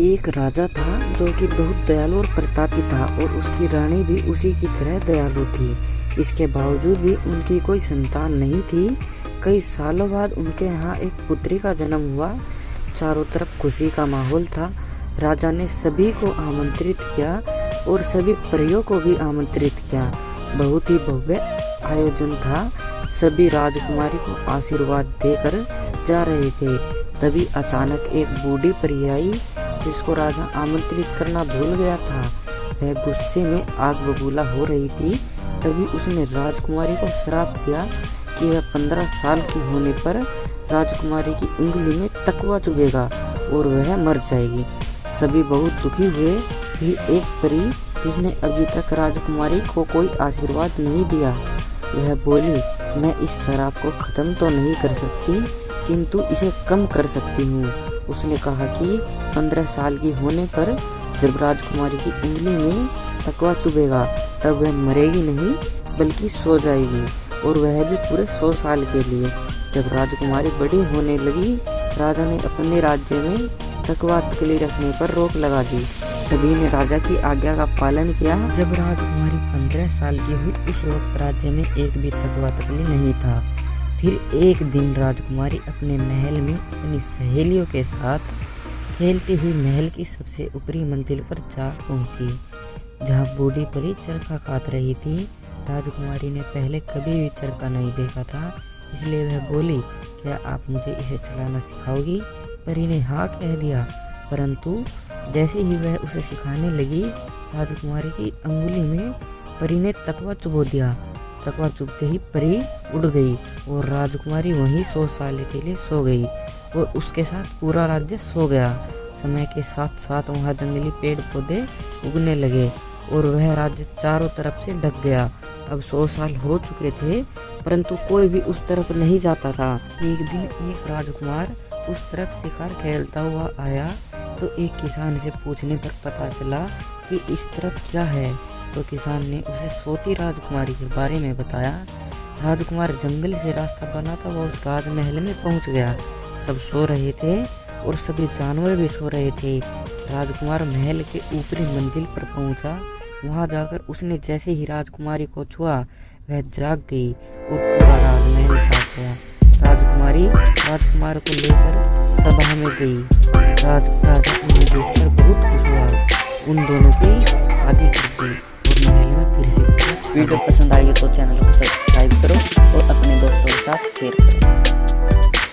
एक राजा था जो कि बहुत दयालु और प्रतापी था और उसकी रानी भी उसी की तरह दयालु थी। इसके बावजूद भी उनकी कोई संतान नहीं थी। कई सालों बाद उनके यहाँ एक पुत्री का जन्म हुआ। चारों तरफ खुशी का माहौल था। राजा ने सभी को आमंत्रित किया और सभी परियों को भी आमंत्रित किया। बहुत ही भव्य आयोजन था। सभी राजकुमारी को आशीर्वाद देकर जा रहे थे। तभी अचानक एक बूढ़ी परी आई जिसको राजा आमंत्रित करना भूल गया था। वह गुस्से में आग बबूला हो रही थी। तभी उसने राजकुमारी को श्राप दिया कि वह 15 साल की होने पर राजकुमारी की उंगली में तकवा चुभेगा और वह मर जाएगी। सभी बहुत दुखी हुए। फिर एक परी जिसने अभी तक राजकुमारी को कोई आशीर्वाद नहीं दिया, वह बोली, मैं इस श्राप को खत्म तो नहीं कर सकती किंतु इसे कम कर सकती हूँ। उसने कहा कि 15 साल की होने पर जब राजकुमारी की उंगली में तकवा चुभेगा तब वह मरेगी नहीं बल्कि सो जाएगी, और वह भी पूरे 100 साल के लिए। जब राजकुमारी बड़ी होने लगी, राजा ने अपने राज्य में तकवा तकली रखने पर रोक लगा दी। सभी ने राजा की आज्ञा का पालन किया। जब राजकुमारी 15 साल की हुई उस वक्त राज्य में एक भी तकवा तकली नहीं था। फिर एक दिन राजकुमारी अपने महल में अपनी सहेलियों के साथ खेलती हुई महल की सबसे ऊपरी मंजिल पर जा पहुंची, जहां बूढ़ी परी चरखा काट रही थी। राजकुमारी ने पहले कभी भी चरखा नहीं देखा था, इसलिए वह बोली, क्या आप मुझे इसे चलाना सिखाओगी? परी ने हाँ कह दिया, परंतु जैसे ही वह उसे सिखाने लगी, राजकुमारी की अंगुली में परी ने तकवा चुभो दिया। तकवा चुभते ही परी उड़ गई और राजकुमारी वहीं 100 साल के लिए सो गई और उसके साथ पूरा राज्य सो गया। समय के साथ साथ वहाँ जंगली पेड़ पौधे उगने लगे और वह राज्य चारों तरफ से ढक गया। अब 100 साल हो चुके थे, परंतु कोई भी उस तरफ नहीं जाता था। एक दिन एक राजकुमार उस तरफ शिकार खेलता हुआ आया तो एक किसान से पूछने पर पता चला कि इस तरफ क्या है। तो किसान ने उसे सोती राजकुमारी के बारे में बताया। राजकुमार जंगल से रास्ता बनाता हुआ उस राजमहल में पहुंच गया। सब सो रहे थे और सभी जानवर भी सो रहे थे। राजकुमार महल के ऊपरी मंजिल पर पहुंचा। वहां जाकर उसने जैसे ही राजकुमारी को छुआ, वह जाग गई और पूरा राजमहल जाग गया। राजकुमारी राजकुमार को लेकर सभा में गई। राजा उन्हें देखकर बहुत खुश हुआ। उन दोनों की शादी कर दी और महल में फिर से। वीडियो पसंद आई तो चैनल को सब्सक्राइब करो और अपने दोस्तों के साथ शेयर करो।